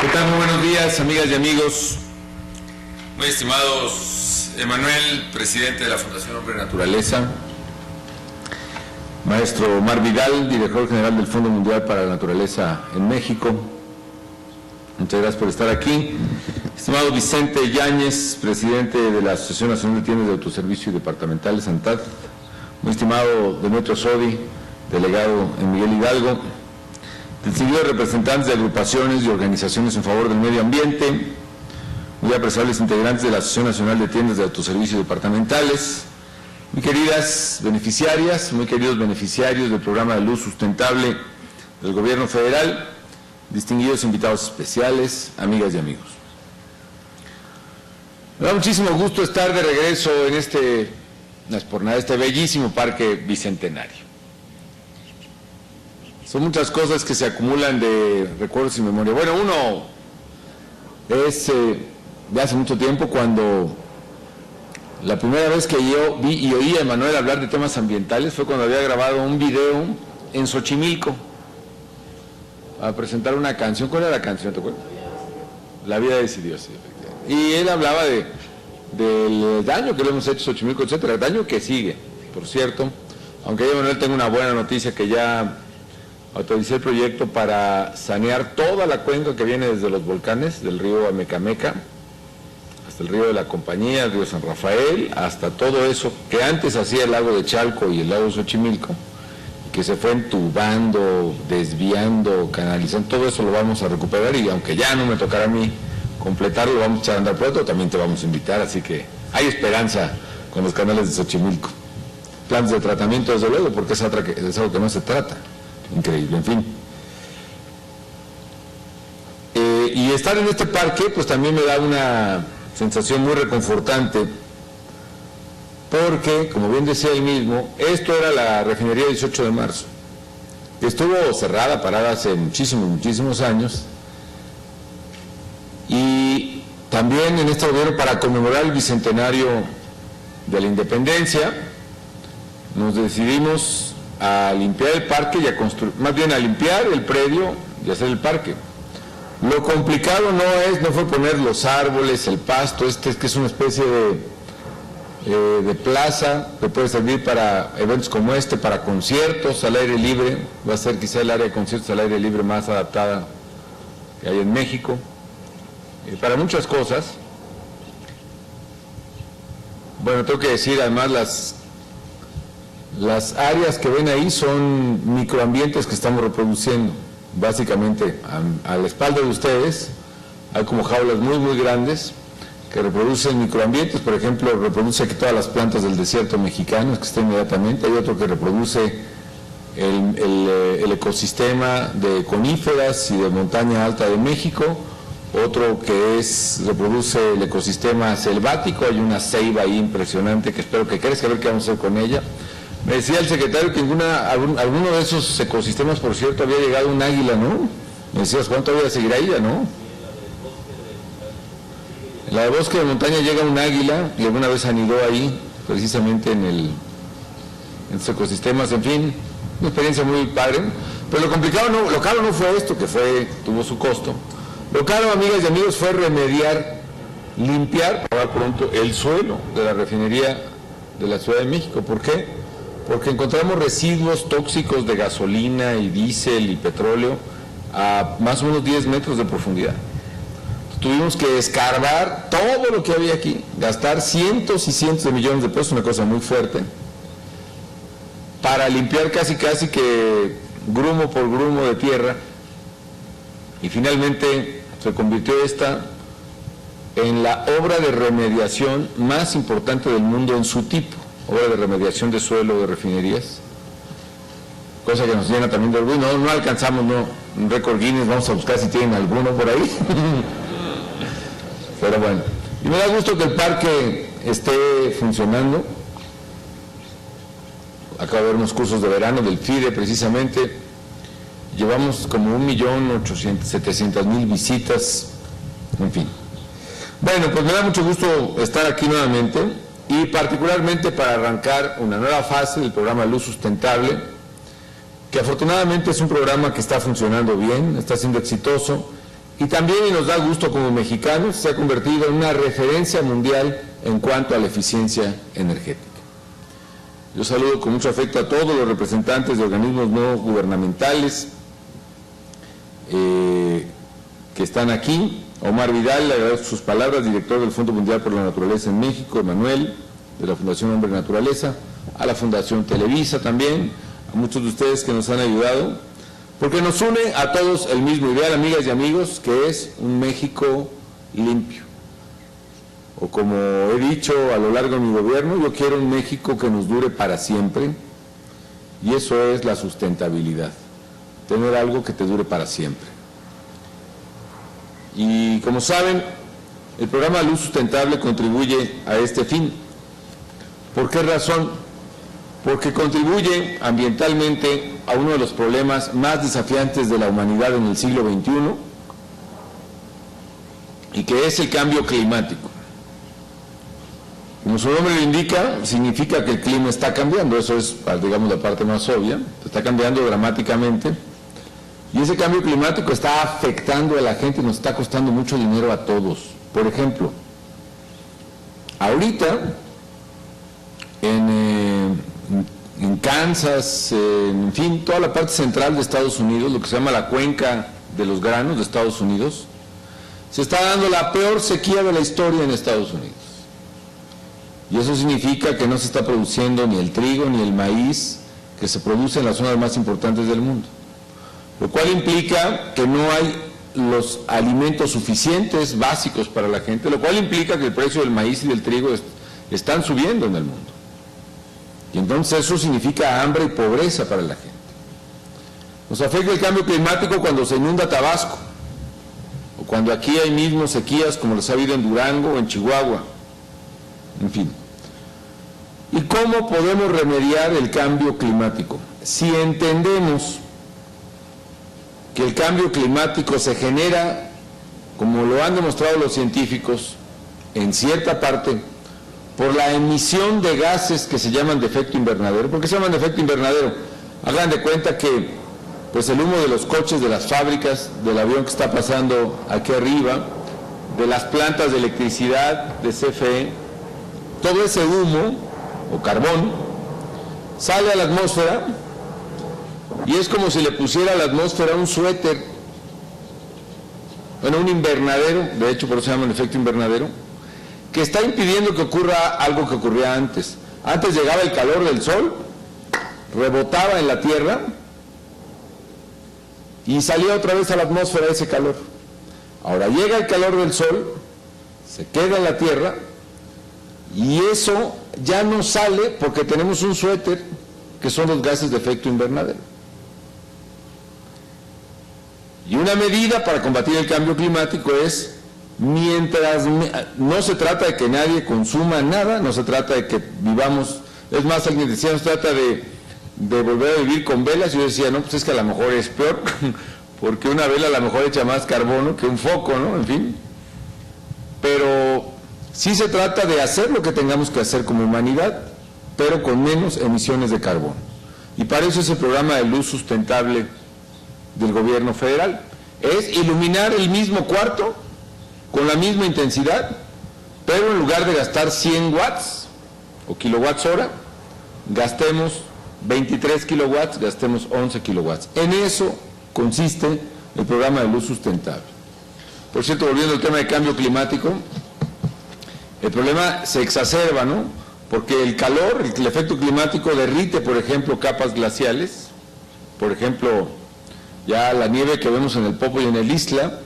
¿Qué tal? Muy buenos días, amigas y amigos. Muy estimados Emanuel, presidente de la Fundación Hombre Naturaleza, maestro Omar Vidal, director general del Fondo Mundial para la Naturaleza en México. Muchas gracias por estar aquí. Estimado Vicente Yáñez, presidente de la Asociación Nacional de Tiendas de Autoservicio y Departamentales, ANTAD. Muy estimado Demetrio Sodi, delegado en Miguel Hidalgo. Distinguidos representantes de agrupaciones y organizaciones en favor del medio ambiente, muy apreciables integrantes de la Asociación Nacional de Tiendas de Autoservicio y Departamentales, muy queridas beneficiarias, muy queridos beneficiarios del Programa de Luz Sustentable del Gobierno Federal, distinguidos invitados especiales, amigas y amigos. Me da muchísimo gusto estar de regreso en no es por nada, este bellísimo parque bicentenario. Son muchas cosas que se acumulan de recuerdos y memoria. Bueno, uno es de hace mucho tiempo, cuando la primera vez que yo vi y oí a Emanuel hablar de temas ambientales fue cuando había grabado un video en Xochimilco a presentar una canción. ¿Cuál era la canción, te acuerdas? La vida decidió, sí, efectivamente. Y él hablaba del daño que le hemos hecho a Xochimilco, etcétera, el daño que sigue, por cierto, aunque yo, Emanuel, tengo una buena noticia, que ya autoricé el proyecto para sanear toda la cuenca que viene desde los volcanes del río Amecameca hasta el río de la Compañía, el río San Rafael, hasta todo eso que antes hacía el lago de Chalco y el lago de Xochimilco, que se fue entubando, desviando, canalizando. Todo eso lo vamos a recuperar, y aunque ya no me tocará a mí completarlo, lo vamos a echar a andar pronto. También te vamos a invitar, así que hay esperanza con los canales de Xochimilco. Planes de tratamiento, desde luego, porque es algo que no se trata. Increíble, en fin. Y estar en este parque pues también me da una sensación muy reconfortante, porque, como bien decía él mismo, esto era la refinería 18 de marzo, que estuvo cerrada, parada hace muchísimos años, y también en este gobierno, para conmemorar el bicentenario de la independencia, nos decidimos a limpiar el parque y a construir, más bien a limpiar el predio y hacer el parque. Lo complicado no fue poner los árboles, el pasto, que es una especie de plaza que puede servir para eventos como para conciertos al aire libre. Va a ser quizá el área de conciertos al aire libre más adaptada que hay en México, para muchas cosas. Bueno, tengo que decir, además, las áreas que ven ahí son microambientes que estamos reproduciendo. Básicamente, a la espalda de ustedes hay como jaulas muy grandes que reproducen microambientes. Por ejemplo, reproduce aquí todas las plantas del desierto mexicano, que está inmediatamente. Hay otro que reproduce el ecosistema de coníferas y de montaña alta de México. Otro que reproduce el ecosistema selvático. Hay una ceiba ahí impresionante que espero que crezca, a ver qué vamos a hacer con ella. Me decía el secretario que alguno de esos ecosistemas, por cierto, había llegado un águila, ¿no? Me decías, ¿cuánto había de seguir ahí ya, no? En la de bosque de montaña llega un águila, y alguna vez anidó ahí, precisamente en esos ecosistemas. En fin, una experiencia muy padre. Pero lo caro no fue esto, tuvo su costo. Lo caro, amigas y amigos, fue limpiar, para pronto, el suelo de la refinería de la Ciudad de México. ¿Por qué? Porque encontramos residuos tóxicos de gasolina y diésel y petróleo a más o menos 10 metros de profundidad. Tuvimos que escarbar todo lo que había aquí, gastar cientos y cientos de millones de pesos, una cosa muy fuerte, para limpiar casi que grumo por grumo de tierra, y finalmente se convirtió en la obra de remediación más importante del mundo en su tipo. Obra de remediación de suelo de refinerías, cosa que nos llena también de orgullo. No alcanzamos un récord Guinness, vamos a buscar si tienen alguno por ahí. Pero bueno, y me da gusto que el parque esté funcionando. Acabo de ver unos cursos de verano del FIDE, precisamente. Llevamos como 1.700.000 visitas, en fin. Bueno, pues me da mucho gusto estar aquí nuevamente, y particularmente para arrancar una nueva fase del programa Luz Sustentable, que afortunadamente es un programa que está funcionando bien, está siendo exitoso, y también, y nos da gusto como mexicanos, se ha convertido en una referencia mundial en cuanto a la eficiencia energética. Yo saludo con mucho afecto a todos los representantes de organismos no gubernamentales que están aquí. Omar Vidal, le agradezco sus palabras, director del Fondo Mundial por la Naturaleza en México, Emanuel, de la Fundación Hombre Naturaleza, a la Fundación Televisa también, a muchos de ustedes que nos han ayudado, porque nos une a todos el mismo ideal, amigas y amigos, que es un México limpio. O como he dicho a lo largo de mi gobierno, yo quiero un México que nos dure para siempre, y eso es la sustentabilidad, tener algo que te dure para siempre. Y como saben, el programa Luz Sustentable contribuye a este fin. ¿Por qué razón? Porque contribuye ambientalmente a uno de los problemas más desafiantes de la humanidad en el siglo XXI, y que es el cambio climático. Como su nombre lo indica, significa que el clima está cambiando, eso es, digamos, la parte más obvia, está cambiando dramáticamente, y ese cambio climático está afectando a la gente y nos está costando mucho dinero a todos. Por ejemplo, ahorita en Kansas, en fin, toda la parte central de Estados Unidos, lo que se llama la cuenca de los granos de Estados Unidos, se está dando la peor sequía de la historia en Estados Unidos. Y eso significa que no se está produciendo ni el trigo ni el maíz que se produce en las zonas más importantes del mundo. Lo cual implica que no hay los alimentos suficientes, básicos para la gente, lo cual implica que el precio del maíz y del trigo están subiendo en el mundo. Y entonces eso significa hambre y pobreza para la gente. Nos afecta el cambio climático cuando se inunda Tabasco, o cuando aquí hay mismo sequías como las ha habido en Durango o en Chihuahua, en fin. ¿Y cómo podemos remediar el cambio climático? Si entendemos que el cambio climático se genera, como lo han demostrado los científicos, en cierta parte, por la emisión de gases que se llaman de efecto invernadero. ¿Por qué se llaman de efecto invernadero? Hagan de cuenta que pues el humo de los coches, de las fábricas, del avión que está pasando aquí arriba, de las plantas de electricidad, de CFE, todo ese humo o carbón sale a la atmósfera y es como si le pusiera a la atmósfera un suéter, bueno, un invernadero, de hecho por eso se llama el efecto invernadero, que está impidiendo que ocurra algo que ocurría antes. Antes llegaba el calor del sol, rebotaba en la tierra y salía otra vez a la atmósfera ese calor. Ahora llega el calor del sol, se queda en la tierra y eso ya no sale porque tenemos un suéter que son los gases de efecto invernadero. Y una medida para combatir el cambio climático es, no se trata de que nadie consuma nada, no se trata de que vivamos, es más, alguien decía, no se trata de volver a vivir con velas, y yo decía, no, pues es que a lo mejor es peor, porque una vela a lo mejor echa más carbono que un foco, ¿no? En fin. Pero sí se trata de hacer lo que tengamos que hacer como humanidad, pero con menos emisiones de carbono. Y para eso es el programa de luz sustentable del gobierno federal. Es iluminar el mismo cuarto con la misma intensidad, pero en lugar de gastar 100 watts o kilowatts hora, gastemos 23 kilowatts, gastemos 11 kilowatts. En eso consiste el programa de luz sustentable. Por cierto, volviendo al tema de cambio climático, el problema se exacerba, ¿no? Porque el calor, el efecto climático derrite, por ejemplo, capas glaciales, por ejemplo, ya la nieve que vemos en el Popo y en el Ixtla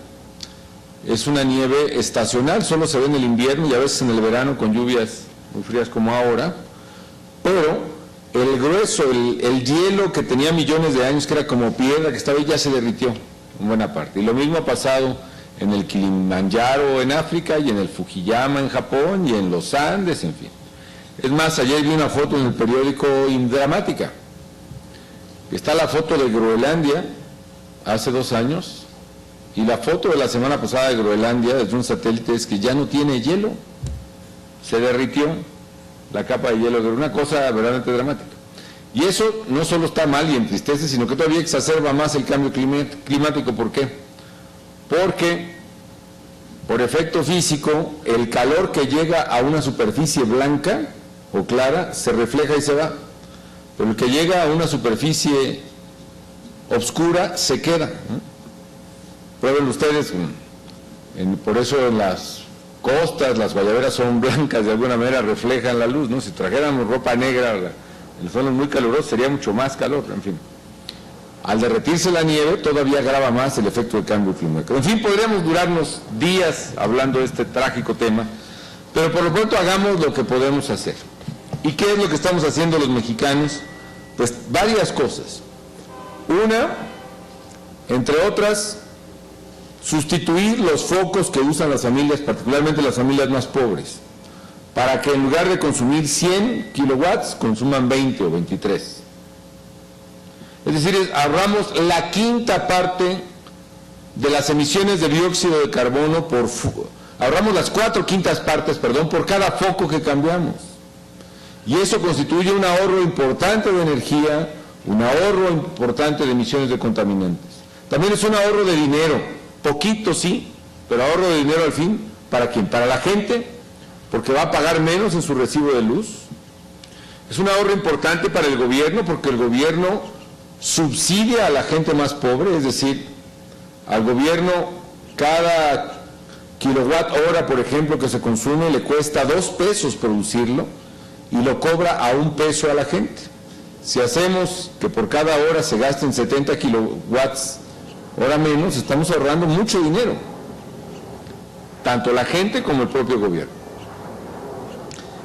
es una nieve estacional, solo se ve en el invierno y a veces en el verano con lluvias muy frías como ahora, pero el grueso, el hielo que tenía millones de años, que era como piedra que estaba ahí, ya se derritió en buena parte. Y lo mismo ha pasado en el Kilimanjaro en África y en el Fujiyama en Japón y en los Andes, en fin. Es más, ayer vi una foto en el periódico Indramática. Está la foto de Groenlandia hace 2 años y la foto de la semana pasada de Groenlandia desde un satélite es que ya no tiene hielo, se derritió la capa de hielo, era una cosa verdaderamente dramática. Y eso no solo está mal y entristece, sino que todavía exacerba más el cambio climático. ¿Por qué? porque por efecto físico el calor que llega a una superficie blanca o clara se refleja y se va, pero el que llega a una superficie oscura se queda. Prueben ustedes, por eso en las costas las guayaberas son blancas, de alguna manera reflejan la luz, ¿no? Si trajéramos ropa negra, el sol es muy caluroso, sería mucho más calor, en fin. Al derretirse la nieve todavía agrava más el efecto del cambio climático. En fin, podríamos durarnos días hablando de este trágico tema, pero por lo pronto hagamos lo que podemos hacer. ¿Y qué es lo que estamos haciendo los mexicanos? Pues varias cosas. Una, entre otras, sustituir los focos que usan las familias, particularmente las familias más pobres, para que en lugar de consumir 100 kilowatts, consuman 20 o 23. Es decir, ahorramos la quinta parte de las emisiones de dióxido de carbono, ahorramos las 4/5 partes, por cada foco que cambiamos. Y eso constituye un ahorro importante de energía, un ahorro importante de emisiones de contaminantes. También es un ahorro de dinero. Poquito sí, pero ahorro de dinero al fin, ¿para quién? Para la gente, porque va a pagar menos en su recibo de luz. Es un ahorro importante para el gobierno, porque el gobierno subsidia a la gente más pobre, es decir, al gobierno cada kilowatt hora, por ejemplo, que se consume le cuesta 2 pesos producirlo y lo cobra a 1 peso a la gente. Si hacemos que por cada hora se gasten 70 kilowatts hora menos, estamos ahorrando mucho dinero, tanto la gente como el propio gobierno.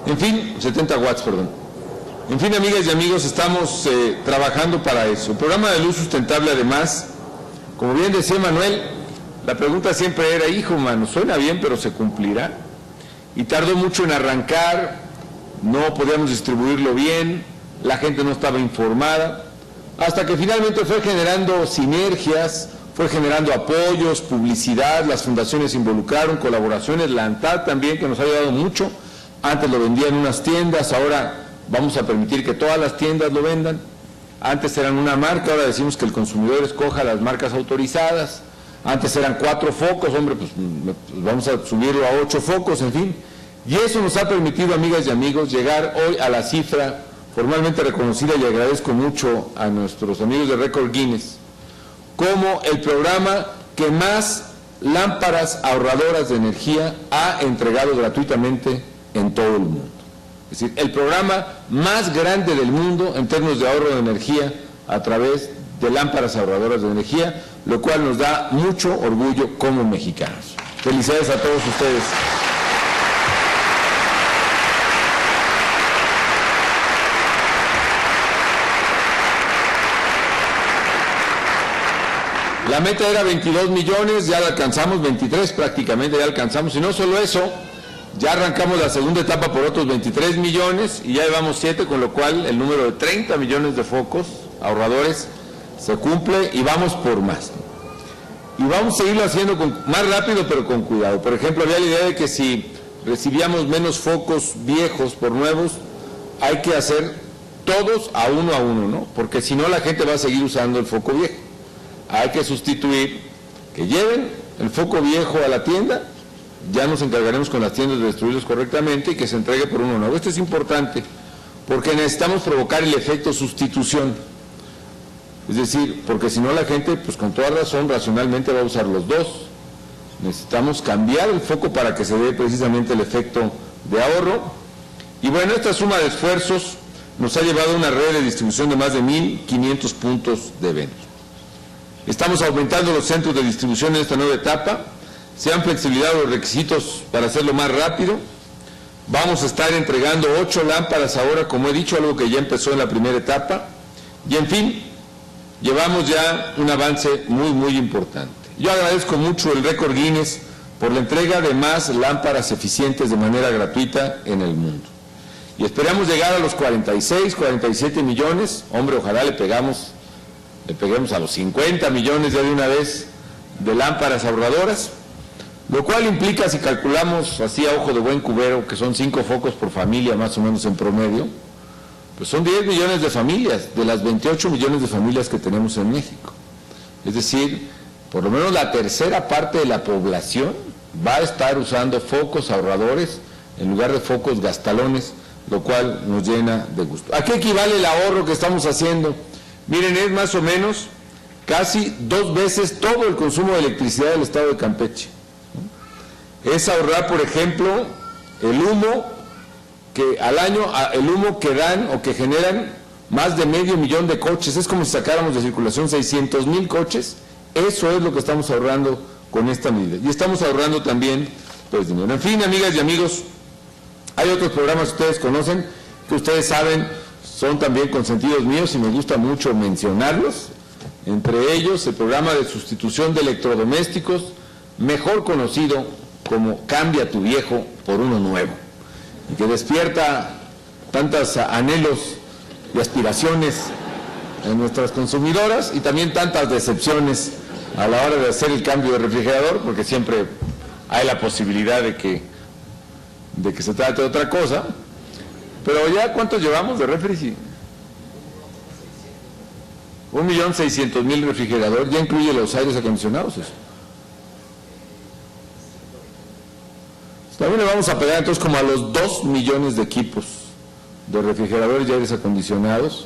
En fin, 70 watts, perdón. En fin, amigas y amigos, estamos trabajando para eso. El programa de luz sustentable, además, como bien decía Manuel, la pregunta siempre era, hijo, mano, suena bien, pero ¿se cumplirá? Y tardó mucho en arrancar, no podíamos distribuirlo bien, la gente no estaba informada, hasta que finalmente fue generando sinergias, fue generando apoyos, publicidad, las fundaciones se involucraron, colaboraciones, la ANTAD también, que nos ha ayudado mucho. Antes lo vendían en unas tiendas, ahora vamos a permitir que todas las tiendas lo vendan. Antes eran una marca, ahora decimos que el consumidor escoja las marcas autorizadas. Antes eran 4 focos, hombre, pues vamos a subirlo a 8 focos, en fin. Y eso nos ha permitido, amigas y amigos, llegar hoy a la cifra formalmente reconocida, y agradezco mucho a nuestros amigos de Récord Guinness, como el programa que más lámparas ahorradoras de energía ha entregado gratuitamente en todo el mundo. Es decir, el programa más grande del mundo en términos de ahorro de energía a través de lámparas ahorradoras de energía, lo cual nos da mucho orgullo como mexicanos. Felicidades a todos ustedes. La meta era 22 millones, ya la alcanzamos, 23 prácticamente ya alcanzamos, y no solo eso, ya arrancamos la segunda etapa por otros 23 millones y ya llevamos 7, con lo cual el número de 30 millones de focos ahorradores se cumple y vamos por más. Y vamos a seguirlo haciendo más rápido, pero con cuidado. Por ejemplo, había la idea de que si recibíamos menos focos viejos por nuevos, hay que hacer todos a uno, ¿no? Porque si no la gente va a seguir usando el foco viejo. Hay que sustituir, que lleven el foco viejo a la tienda, ya nos encargaremos con las tiendas de destruirlos correctamente y que se entregue por uno nuevo. Esto es importante porque necesitamos provocar el efecto sustitución. Es decir, porque si no la gente, pues con toda razón, racionalmente va a usar los dos. Necesitamos cambiar el foco para que se dé precisamente el efecto de ahorro. Y bueno, esta suma de esfuerzos nos ha llevado a una red de distribución de más de 1.500 puntos de venta. Estamos aumentando los centros de distribución en esta nueva etapa, se han flexibilizado los requisitos para hacerlo más rápido, vamos a estar entregando 8 lámparas ahora, como he dicho, algo que ya empezó en la primera etapa, y en fin, llevamos ya un avance muy importante. Yo agradezco mucho el Récord Guinness por la entrega de más lámparas eficientes de manera gratuita en el mundo. Y esperamos llegar a los 46, 47 millones, hombre, ojalá le peguemos a los 50 millones ya de una vez de lámparas ahorradoras, lo cual implica, si calculamos así a ojo de buen cubero, que son 5 focos por familia más o menos en promedio, pues son 10 millones de familias, de las 28 millones de familias que tenemos en México. Es decir, por lo menos la tercera parte de la población va a estar usando focos ahorradores en lugar de focos gastalones, lo cual nos llena de gusto. ¿A qué equivale el ahorro que estamos haciendo? Miren, es más o menos casi 2 veces todo el consumo de electricidad del estado de Campeche. Es ahorrar, por ejemplo, el humo que al año, el humo que dan o que generan más de 500,000 de coches. Es como si sacáramos de circulación 600,000 coches. Eso es lo que estamos ahorrando con esta medida. Y estamos ahorrando también, pues, dinero. En fin, amigas y amigos, hay otros programas que ustedes conocen, que ustedes saben, son también consentidos míos y me gusta mucho mencionarlos. Entre ellos, el programa de sustitución de electrodomésticos, mejor conocido como Cambia tu viejo por uno nuevo, y que despierta tantos anhelos y aspiraciones en nuestras consumidoras y también tantas decepciones a la hora de hacer el cambio de refrigerador, porque siempre hay la posibilidad de que se trate de otra cosa. Pero ya, ¿cuántos llevamos de refri? 1,600,000 refrigeradores, ya incluye los aires acondicionados. Eso. También le vamos a pegar entonces como a los 2 millones de equipos de refrigeradores y aires acondicionados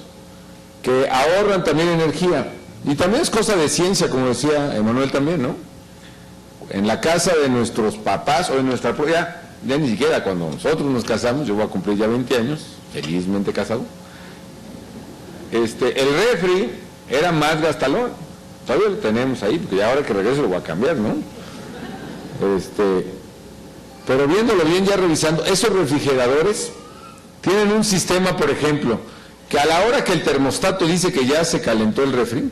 que ahorran también energía. Y también es cosa de ciencia, como decía Emanuel también, ¿no? En la casa de nuestros papás o en nuestra propia, ya ni siquiera cuando nosotros nos casamos, yo voy a cumplir ya 20 años, felizmente casado, el refri era más gastalón. Todavía lo tenemos ahí, porque ya ahora que regreso lo voy a cambiar, ¿no? Pero viéndolo bien, ya revisando, esos refrigeradores tienen un sistema, por ejemplo, que a la hora que el termostato dice que ya se calentó el refri,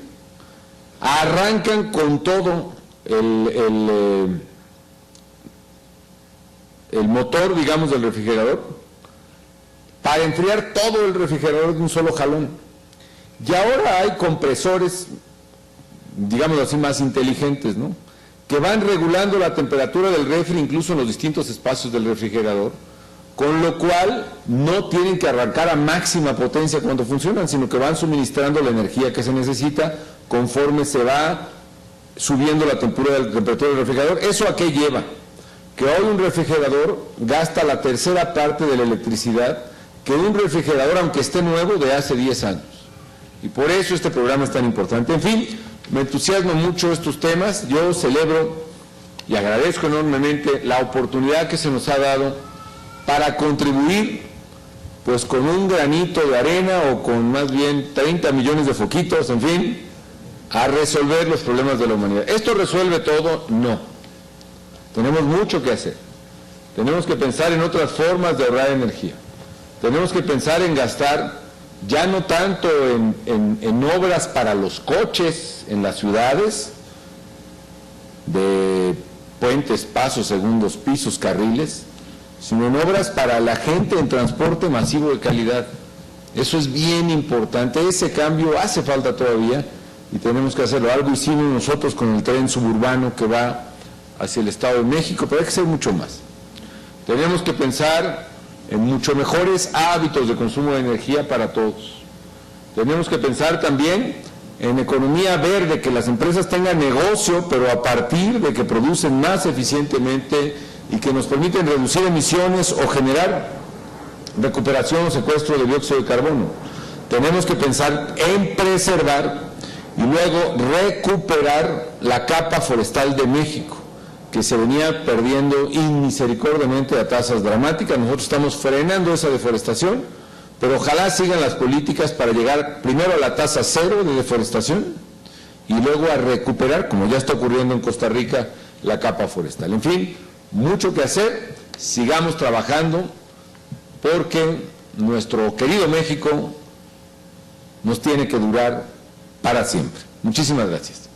arrancan con todo el motor, digamos, del refrigerador, para enfriar todo el refrigerador de un solo jalón. Y ahora hay compresores, digamos así, más inteligentes, ¿no?, que van regulando la temperatura del refri incluso en los distintos espacios del refrigerador, con lo cual no tienen que arrancar a máxima potencia cuando funcionan, sino que van suministrando la energía que se necesita conforme se va subiendo la temperatura del refrigerador. ¿Eso a qué lleva? Que hoy un refrigerador gasta la tercera parte de la electricidad que un refrigerador, aunque esté nuevo, de hace 10 años. Y por eso este programa es tan importante. En fin, me entusiasman mucho estos temas. Yo celebro y agradezco enormemente la oportunidad que se nos ha dado para contribuir, pues, con un granito de arena o con más bien 30 millones de foquitos, en fin, a resolver los problemas de la humanidad. ¿Esto resuelve todo? No. Tenemos mucho que hacer. Tenemos que pensar en otras formas de ahorrar energía. Tenemos que pensar en gastar ya no tanto en obras para los coches en las ciudades, de puentes, pasos, segundos pisos, carriles, sino en obras para la gente en transporte masivo de calidad. Eso es bien importante. Ese cambio hace falta todavía y tenemos que hacerlo. Algo hicimos nosotros con el tren suburbano que va hacia el Estado de México, pero hay que hacer mucho más. Tenemos que pensar en mucho mejores hábitos de consumo de energía para todos. Tenemos que pensar también en economía verde, que las empresas tengan negocio, pero a partir de que producen más eficientemente y que nos permiten reducir emisiones o generar recuperación o secuestro de dióxido de carbono. Tenemos que pensar en preservar y luego recuperar la capa forestal de México, que se venía perdiendo inmisericordiamente a tasas dramáticas. Nosotros estamos frenando esa deforestación, pero ojalá sigan las políticas para llegar primero a la tasa cero de deforestación y luego a recuperar, como ya está ocurriendo en Costa Rica, la capa forestal. En fin, mucho que hacer, sigamos trabajando porque nuestro querido México nos tiene que durar para siempre. Muchísimas gracias.